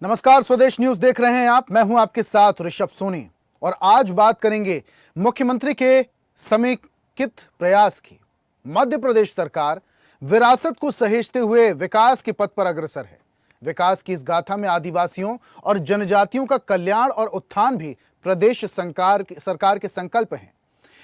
नमस्कार, स्वदेश न्यूज देख रहे हैं आप। मैं हूं आपके साथ ऋषभ सोनी और आज बात करेंगे मुख्यमंत्री के समेकित प्रयास की। मध्य प्रदेश सरकार विरासत को सहेजते हुए विकास के पथ पर अग्रसर है। विकास की इस गाथा में आदिवासियों और जनजातियों का कल्याण और उत्थान भी प्रदेश सरकार के संकल्प हैं।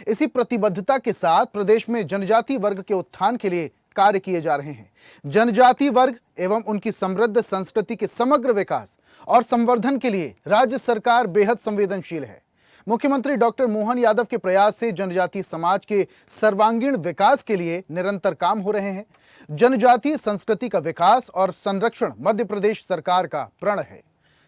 इसी प्रतिबद्धता के साथ प्रदेश में जनजाति वर्ग के उत्थान के लिए कार्य किए जा रहे हैं। जनजाति वर्ग एवं उनकी समृद्ध संस्कृति के समग्र विकास और संवर्धन के लिए राज्य सरकार बेहद संवेदनशील है। मुख्यमंत्री डॉक्टर मोहन यादव के प्रयास से जनजातीय समाज के सर्वांगीण विकास के लिए निरंतर काम हो रहे हैं। जनजातीय संस्कृति का विकास और संरक्षण मध्य प्रदेश सरकार का प्रण है।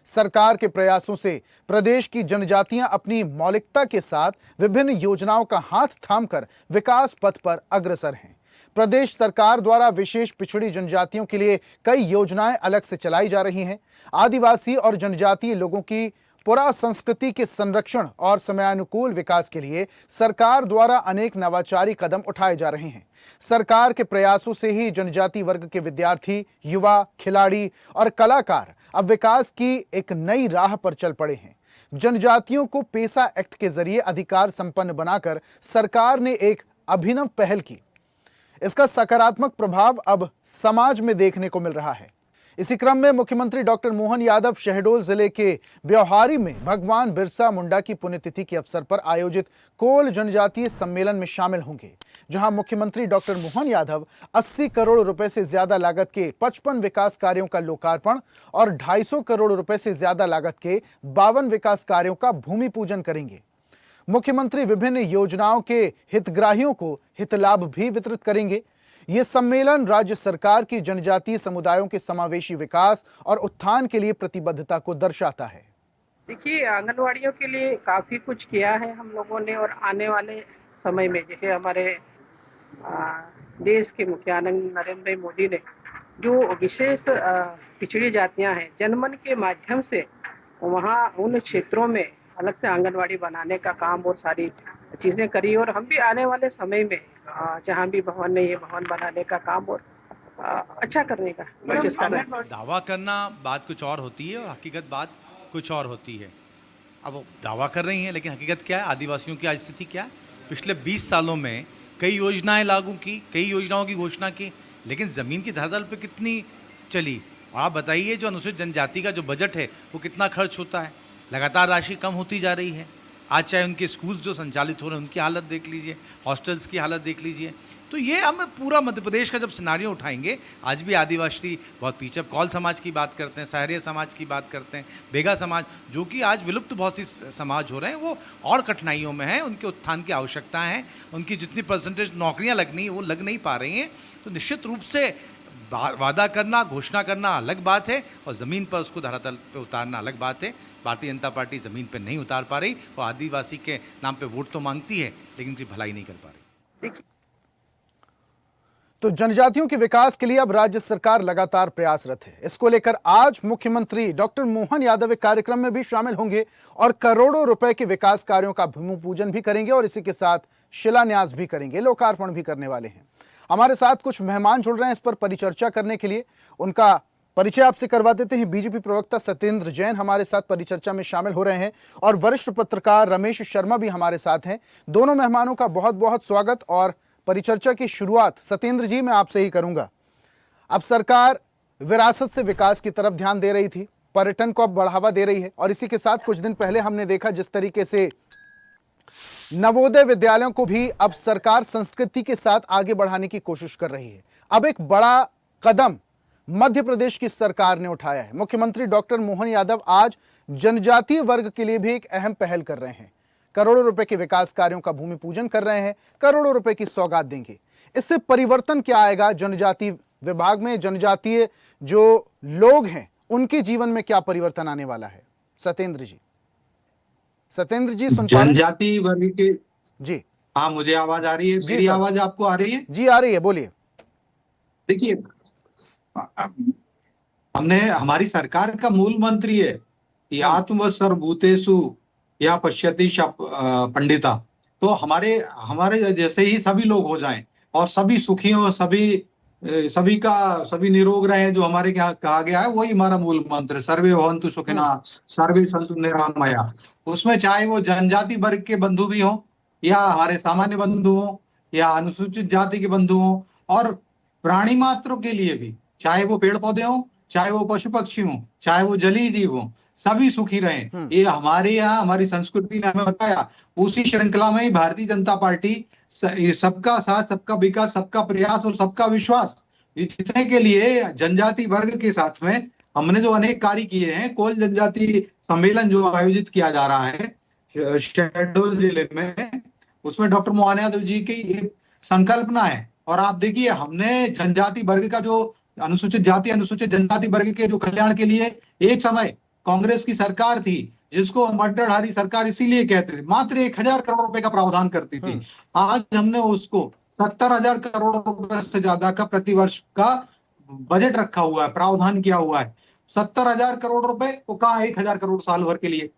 सरकार के प्रयासों से प्रदेश की जनजातियां अपनी मौलिकता के साथ विभिन्न योजनाओं का हाथ थामकर विकास पथ पर अग्रसर हैं। प्रदेश सरकार द्वारा विशेष पिछड़ी जनजातियों के लिए कई योजनाएं अलग से चलाई जा रही हैं। आदिवासी और जनजातीय लोगों की पुरा संस्कृति के संरक्षण और समयानुकूल विकास के लिए सरकार द्वारा अनेक नवाचारी कदम उठाए जा रहे हैं। सरकार के प्रयासों से ही जनजाति वर्ग के विद्यार्थी, युवा, खिलाड़ी और कलाकार अब विकास की एक नई राह पर चल पड़े हैं। जनजातियों को पेसा एक्ट के जरिए अधिकार संपन्न बनाकर सरकार ने एक अभिनव पहल की। इसका सकारात्मक प्रभाव अब समाज में देखने को मिल रहा है। इसी क्रम में मुख्यमंत्री डॉक्टर मोहन यादव शहडोल जिले के ब्यौहारी में भगवान बिरसा मुंडा की पुण्यतिथि के अवसर पर आयोजित कोल जनजातीय सम्मेलन में शामिल होंगे, जहां मुख्यमंत्री डॉक्टर मोहन यादव 80 करोड़ रुपए से ज्यादा लागत के 55 विकास कार्यों का लोकार्पण और 250 करोड़ रुपए से ज्यादा लागत के 52 विकास कार्यों का भूमि पूजन करेंगे। मुख्यमंत्री विभिन्न योजनाओं के हितग्राहियों को हित लाभ भी वितरित करेंगे। ये सम्मेलन राज्य सरकार की जनजातीय समुदायों के समावेशी विकास और उत्थान के लिए प्रतिबद्धता को दर्शाता है। देखिए, आंगनवाड़ियों के लिए काफ़ी कुछ किया है हम लोगों ने, और आने वाले समय में जैसे हमारे देश के मुखियानंद नरेंद्र भाई मोदी ने जो विशेष पिछड़ी जातियां हैं, जनमन के माध्यम से वहाँ उन क्षेत्रों में अलग से आंगनवाड़ी बनाने का काम और सारी चीज़ें करी, और हम भी आने वाले समय में जहाँ भी भवन नहीं है, भवन बनाने का काम और अच्छा करने का कोशिश कर रहे हैं। दावा करना बात कुछ और होती है और हकीकत बात कुछ और होती है। अब वो दावा कर रही हैं, लेकिन हकीकत क्या है? आदिवासियों की आज स्थिति क्या है? पिछले 20 सालों में कई योजनाएं लागू की, कई योजनाओं की घोषणा की, लेकिन ज़मीन की धरातल पे कितनी चली? और आप बताइए, जो अनुसूचित जनजाति का जो बजट है वो कितना खर्च होता है? लगातार राशि कम होती जा रही है। आज चाहे उनके स्कूल जो संचालित हो रहे हैं उनकी हालत देख लीजिए, हॉस्टल्स की हालत देख लीजिए। तो ये हम पूरा मध्य प्रदेश का जब सिनारियो उठाएंगे, आज भी आदिवासी बहुत पीछे, कौल समाज की बात करते हैं, सहरिया समाज की बात करते हैं, बेगा समाज, जो कि आज विलुप्त बहुत सी समाज हो रहे हैं, वो और कठिनाइयों में हैं। उनके उत्थान की आवश्यकता है। उनकी जितनी परसेंटेज नौकरियां लगनी वो लग नहीं पा रही हैं। तो निश्चित रूप से वादा करना, घोषणा करना अलग बात है और ज़मीन पर उसको धरातल पर उतारना अलग बात है। भारतीय जनता पार्टी ज़मीन पर नहीं उतार पा रही। वो आदिवासी के नाम पे वोट तो मांगती है, लेकिन उनकी भलाई नहीं कर पा रही। तो जनजातियों के विकास के लिए अब राज्य सरकार लगातार प्रयासरत है। इसको लेकर आज मुख्यमंत्री डॉक्टर मोहन यादव एक कार्यक्रम में भी शामिल होंगे और करोड़ों रुपए के विकास कार्यों का भूमि पूजन भी करेंगे और इसी के साथ शिलान्यास भी करेंगे, लोकार्पण भी करने वाले हैं। हमारे साथ कुछ मेहमान जुड़ रहे हैं इस पर परिचर्चा करने के लिए। उनका परिचय आपसे करवा देते हैं। बीजेपी प्रवक्ता सत्येंद्र जैन हमारे साथ परिचर्चा में शामिल हो रहे हैं और वरिष्ठ पत्रकार रमेश शर्मा भी हमारे साथ हैं। दोनों मेहमानों का बहुत बहुत स्वागत। और परिचर्चा की शुरुआत सत्येंद्र जी मैं आपसे ही करूंगा। अब सरकार विरासत से विकास की तरफ ध्यान दे रही थी, पर्यटन को अब बढ़ावा दे रही है और इसी के साथ कुछ दिन पहले हमने देखा जिस तरीके से नवोदय विद्यालयों को भी अब सरकार संस्कृति के साथ आगे बढ़ाने की कोशिश कर रही है। अब एक बड़ा कदम मध्य प्रदेश की सरकार ने उठाया है। मुख्यमंत्री डॉक्टर मोहन यादव आज जनजातीय वर्ग के लिए भी एक अहम पहल कर रहे हैं। करोड़ों रुपए के विकास कार्यों का भूमि पूजन कर रहे हैं, करोड़ों रुपए की सौगात देंगे। इससे परिवर्तन क्या आएगा जनजातीय विभाग में? जनजातीय जो लोग हैं उनके जीवन में क्या परिवर्तन आने वाला है? सत्येंद्र जी सुन पा रहे हैं? जनजाति वर्ग के जी हाँ, मुझे आवाज आ रही है। जी मेरी सर। आवाज आपको आ रही है? जी आ रही है, बोलिए। देखिए, हमने, हमारी सरकार का मूल मंत्र ही है कि आत्म सर्वभूतेषु या पश्यति पंडिता। तो हमारे जैसे ही सभी लोग हो जाएं और सभी सुखी हो, सभी सभी निरोग रहे, जो हमारे यहाँ कहा गया है, वही हमारा मूल मंत्र है, सर्वे भवन्तु सुखिनः, सर्वे सन्तु निरामया। उसमें चाहे वो जनजाति वर्ग के बंधु भी हों, या हमारे सामान्य बंधु हों, या अनुसूचित जाति के बंधु हों, और प्राणी मात्रों के लिए भी, चाहे वो पेड़ पौधे हों, चाहे वो पशु पक्षी हों, चाहे वो जलीय जीव हों, सभी सुखी रहें। ये हमारे यहाँ, हमारी संस्कृति ने हमें बताया। उसी श्रृंखला में ही भारतीय जनता पार्टी ये सबका साथ, सबका विकास, सबका प्रयास और सबका विश्वास जीतने के लिए जनजाति वर्ग के साथ में हमने जो अनेक कार्य किए हैं। कोल जनजाति सम्मेलन जो आयोजित किया जा रहा है शहडोल जिले में, उसमें डॉक्टर मोहन यादव जी की ये संकल्पना है। और आप देखिए, हमने जनजाति वर्ग का जो अनुसूचित जाति, अनुसूचित जनजाति वर्ग के जो कल्याण के लिए एक समय कांग्रेस की सरकार थी, जिसको मड्डरधारी सरकार इसीलिए कहते थे, मात्र 1000 करोड़ रुपए का प्रावधान करती थी। आज हमने उसको 70,000 करोड़ रुपए से ज्यादा का प्रतिवर्ष का बजट रखा हुआ है, प्रावधान किया हुआ है। 70,000 करोड़ रुपए वो कहाँ, 1000 करोड़ साल भर के लिए।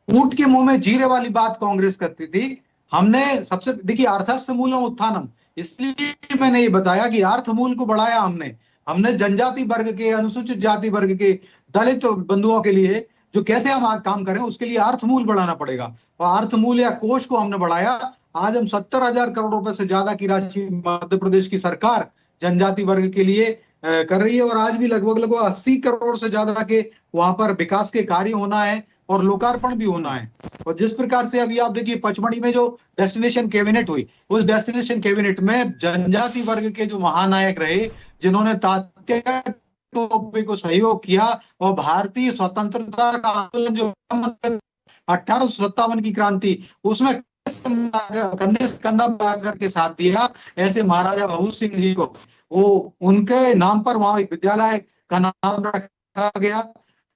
ऊंट के मुंह में जीरे वाली बात कांग्रेस करती थी। हमने सबसे, देखिए, अर्थस्य मूलम उत्थानम, इसलिए मैंने ये बताया कि अर्थमूल को बढ़ाया हमने जनजाति वर्ग के, अनुसूचित जाति वर्ग के, दलित बंधुओं के लिए जो कैसे हम काम करें, उसके लिए अर्थमूल बढ़ाना पड़ेगा। और अर्थमूल या कोष को हमने बढ़ाया। आज हम 70,000 करोड़ रुपए से ज्यादा की राशि मध्य प्रदेश की सरकार जनजाति वर्ग के लिए कर रही है। और आज भी लगभग 80 करोड़ से ज्यादा के वहां पर विकास के कार्य होना है और लोकार्पण भी होना है। और जिस प्रकार से अभी आप देखिए, पचमढ़ी में जो डेस्टिनेशन कैबिनेट हुई, उस डेस्टिनेशन कैबिनेट में जनजाति वर्ग के जो महानायक रहे, जिन्होंने तात्या टोपे को सहयोग किया, और भारतीय स्वतंत्रता का आंदोलन जो 1857 की क्रांति, उसमें कंधे से कंधा मिलाकर के साथ दिया, ऐसे महाराजा भगत सिंह जी को, वो उनके नाम पर वहां एक विद्यालय का नाम रखा गया।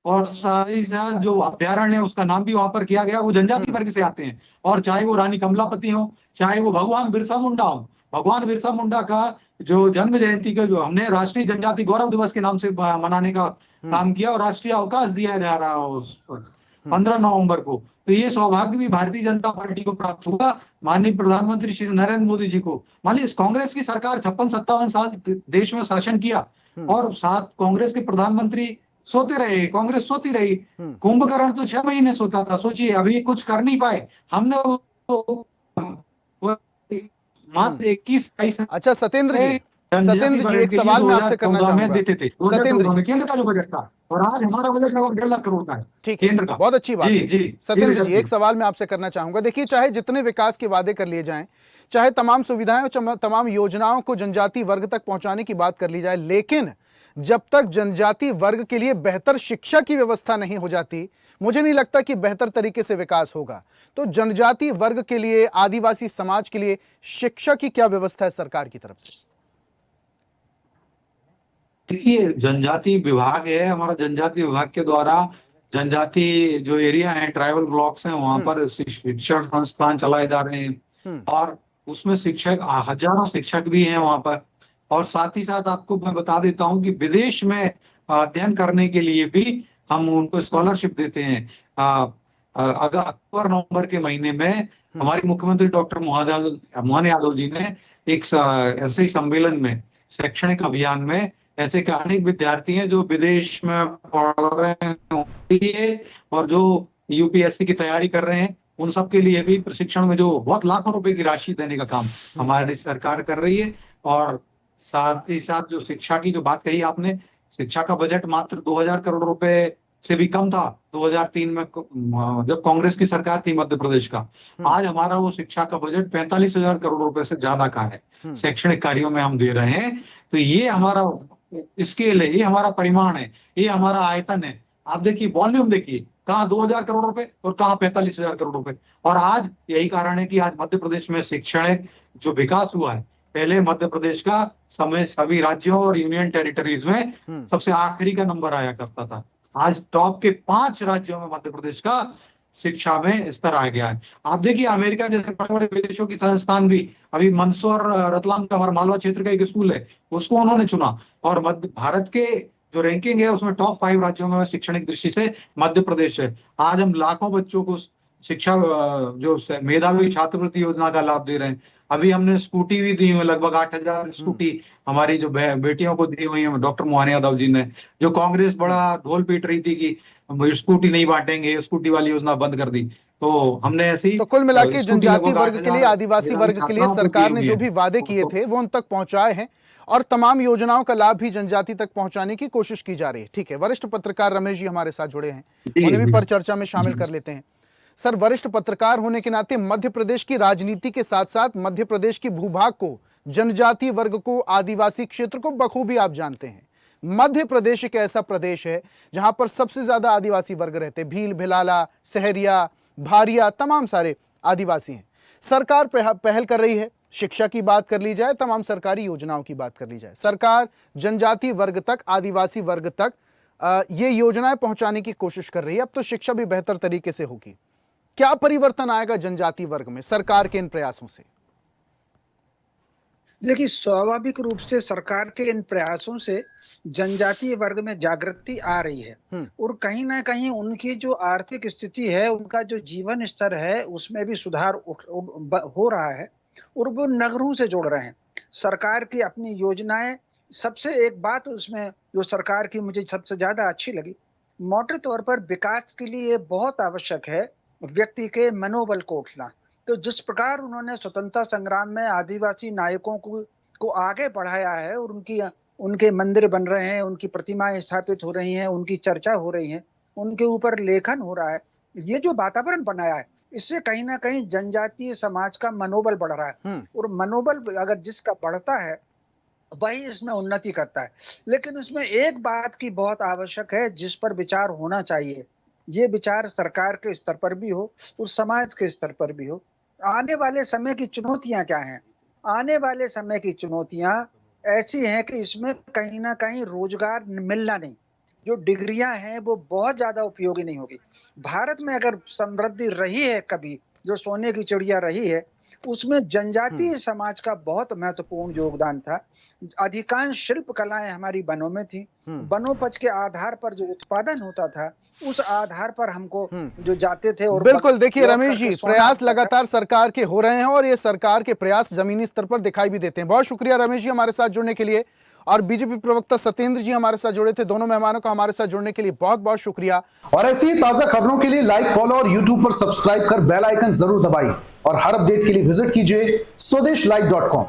और साथ ही साथ जो अभ्यारण्य है उसका नाम भी वहां पर किया गया। वो जनजाति वर्ग से आते हैं। और चाहे वो रानी कमलापति हो, चाहे वो भगवान बिरसा मुंडा हो, भगवान बिरसा मुंडा का जो जन्म जयंती का जो हमने राष्ट्रीय जनजाति गौरव दिवस के नाम से मनाने का काम किया, और राष्ट्रीय अवकाश दिया जा रहा है उस पर 15 नवंबर को। तो ये सौभाग्य भी भारतीय जनता पार्टी को प्राप्त हुआ, माननीय प्रधानमंत्री श्री नरेंद्र मोदी जी को। मान लीजिए, कांग्रेस की सरकार 56-57 साल देश में शासन किया, और साथ कांग्रेस के प्रधानमंत्री सोते रहे, कांग्रेस सोती रही। कुंभकर्ण तो 6 महीने सोता था। सोचिए, अभी कुछ कर नहीं पाए हमने मात्र 21-22। अच्छा सत्येंद्र जी, एक सवाल मैं आपसे करना चाहूंगा। देते थे सत्येंद्र जी, केंद्र का जो बजट था, और आज हमारा बजट लगभग 1.5 लाख करोड़ का है। ठीक है, केंद्र का। बहुत अच्छी बात है। जी, सत्येंद्र जी, एक सवाल मैं आपसे करना चाहूंगा। देखिए, चाहे जितने विकास के वादे कर लिए जाएं, चाहे तमाम सुविधाएं और तमाम योजनाओं को जनजाति वर्ग तक पहुंचाने की बात कर ली जाए, लेकिन जब तक जनजाति वर्ग के लिए बेहतर शिक्षा की व्यवस्था नहीं हो जाती, मुझे नहीं लगता कि बेहतर तरीके से विकास होगा। तो जनजाति वर्ग के लिए, आदिवासी समाज के लिए शिक्षा की क्या व्यवस्था है सरकार की तरफ से? देखिए, जनजाति विभाग है हमारा। जनजाति विभाग के द्वारा जनजाति जो एरिया है, ट्राइबल ब्लॉक्स हैं, वहां पर शिक्षण संस्थान चलाए जा रहे हैं, और उसमें शिक्षक, हजारों शिक्षक भी हैं वहां पर। और साथ ही साथ आपको मैं बता देता हूं कि विदेश में अध्ययन करने के लिए भी हम उनको स्कॉलरशिप देते हैं। अगर अक्टूबर नवंबर के महीने में हमारे मुख्यमंत्री डॉक्टर मोहन यादव जी ने एक ऐसे ही सम्मेलन में, शैक्षणिक अभियान में, ऐसे के अनेक विद्यार्थी हैं जो विदेश में पढ़ रहे हैं और जो यूपीएससी की तैयारी कर रहे हैं, उन सब के लिए भी प्रशिक्षण में जो बहुत लाखों रुपए की राशि देने का काम हमारी सरकार कर रही है। और साथ ही साथ जो शिक्षा की जो बात कही आपने, शिक्षा का बजट मात्र 2000 करोड़ रुपए से भी कम था 2003 में, जब कांग्रेस की सरकार थी मध्य प्रदेश का। आज हमारा वो शिक्षा का बजट 45,000 करोड़ रुपए से ज्यादा का है, शैक्षणिक कार्यों में हम दे रहे हैं। तो ये हमारा स्केल है, ये हमारा परिमाण है, ये हमारा आयतन है। आप देखिए, वॉल्यूम देखिए, कहाँ 2000 करोड़ रुपए और कहाँ 45,000 करोड़ रुपए। और आज यही कारण है कि आज मध्य प्रदेश में शैक्षणिक जो विकास हुआ है, पहले मध्य प्रदेश का समय सभी राज्यों और यूनियन टेरिटरीज में सबसे आखिरी का नंबर आया करता था। आज टॉप के 5 राज्यों में मध्य प्रदेश का शिक्षा में स्तर आ गया है। आप देखिए, अमेरिका जैसे बड़े बड़े विदेशों की संस्थान भी, अभी मंदसौर रतलाम का हमारा मालवा क्षेत्र का एक स्कूल है, उसको उन्होंने चुना। और मध्य भारत के जो रैंकिंग है उसमें टॉप 5 राज्यों में शैक्षणिक दृष्टि से मध्य प्रदेश है। आज हम लाखों बच्चों को शिक्षा, जो मेधावी छात्रवृत्ति योजना का लाभ दे रहे हैं। अभी हमने स्कूटी भी दी हुई, लगभग 8,000 स्कूटी हमारी जो बेटियों को दी हुई है डॉक्टर मोहन यादव जी ने। जो कांग्रेस बड़ा ढोल पीट रही थी कि स्कूटी नहीं बांटेंगे, स्कूटी वाली योजना बंद कर दी, तो हमने ऐसी तो कुल मिला के स्कूटी जनजाति लगभग वर्ग के लिए, 8,000 आदिवासी वर्ग के लिए छात्राओं को सरकार दी ने हुई जो है। भी वादे किए थे वो उन तक पहुंचाए हैं और तमाम योजनाओं का लाभ भी जनजाति तक पहुंचाने की कोशिश की जा रही है। ठीक है, वरिष्ठ पत्रकार रमेश जी हमारे साथ जुड़े हैं, जी, उन्हें भी जी। पर चर्चा में शामिल कर लेते हैं। सर, वरिष्ठ पत्रकार होने के नाते मध्य प्रदेश की राजनीति के साथ साथ मध्य प्रदेश की भूभाग को, जनजाति वर्ग को, आदिवासी क्षेत्र को बखूबी आप जानते हैं। मध्य प्रदेश एक ऐसा प्रदेश है जहां पर सबसे ज्यादा आदिवासी वर्ग रहते हैं। भील, भिलाला, सहरिया, भारिया, तमाम सारे आदिवासी हैं। सरकार पहल कर रही है, शिक्षा की बात कर ली जाए, तमाम सरकारी योजनाओं की बात कर ली जाए, सरकार जनजाति वर्ग तक, आदिवासी वर्ग तक ये योजनाएं पहुंचाने की कोशिश कर रही है। अब तो शिक्षा भी बेहतर तरीके से होगी। क्या परिवर्तन आएगा जनजाति वर्ग में सरकार के इन प्रयासों से? देखिए, स्वाभाविक रूप से सरकार के इन प्रयासों से जनजातीय वर्ग में जागृति आ रही है और कहीं ना कहीं उनकी जो आर्थिक स्थिति है, उनका जो जीवन स्तर है, उसमें भी सुधार हो रहा है और वो नगरों से जोड़ रहे हैं। सरकार की अपनी योजनाएं, सबसे एक बात उसमें जो सरकार की मुझे सबसे ज्यादा अच्छी लगी, मोटे तौर पर विकास के लिए बहुत आवश्यक है व्यक्ति के मनोबल को उठना। तो जिस प्रकार उन्होंने स्वतंत्रता संग्राम में आदिवासी नायकों को आगे बढ़ाया है और उनके मंदिर बन रहे हैं, उनकी प्रतिमाएं स्थापित हो रही हैं, उनकी चर्चा हो रही है, उनके ऊपर लेखन हो रहा है, ये जो वातावरण बनाया है, इससे कहीं ना कहीं जनजातीय समाज का मनोबल बढ़ रहा है और मनोबल अगर जिसका बढ़ता है वही इसमें उन्नति करता है। लेकिन उसमें एक बात की बहुत आवश्यक है जिस पर विचार होना चाहिए, ये विचार सरकार के स्तर पर भी हो और समाज के स्तर पर भी हो। आने वाले समय की चुनौतियां क्या हैं? आने वाले समय की चुनौतियां ऐसी हैं कि इसमें कहीं ना कहीं रोजगार मिलना नहीं, जो डिग्रियां हैं वो बहुत ज्यादा उपयोगी नहीं होगी। भारत में अगर समृद्धि रही है कभी, जो सोने की चिड़िया रही है, उसमें जनजातीय समाज का बहुत महत्वपूर्ण योगदान था। अधिकांश शिल्प कलाएं हमारी वनों में थी, वनोपज के आधार पर जो उत्पादन होता था, उस आधार पर हमको जो जाते थे और बिल्कुल, देखिए रमेश जी, प्रयास लगातार सरकार के हो रहे हैं और ये सरकार के प्रयास जमीनी स्तर पर दिखाई भी देते हैं। बहुत शुक्रिया रमेश जी हमारे साथ जुड़ने के लिए, और बीजेपी प्रवक्ता सत्येंद्र जी हमारे साथ जुड़े थे। दोनों मेहमानों का हमारे साथ जुड़ने के लिए बहुत बहुत शुक्रिया। और ऐसी ही ताजा खबरों के लिए लाइक, फॉलो और यूट्यूब पर सब्सक्राइब कर बेल आइकन जरूर दबाइए और हर अपडेट के लिए विजिट कीजिए स्वदेशलाइव.com।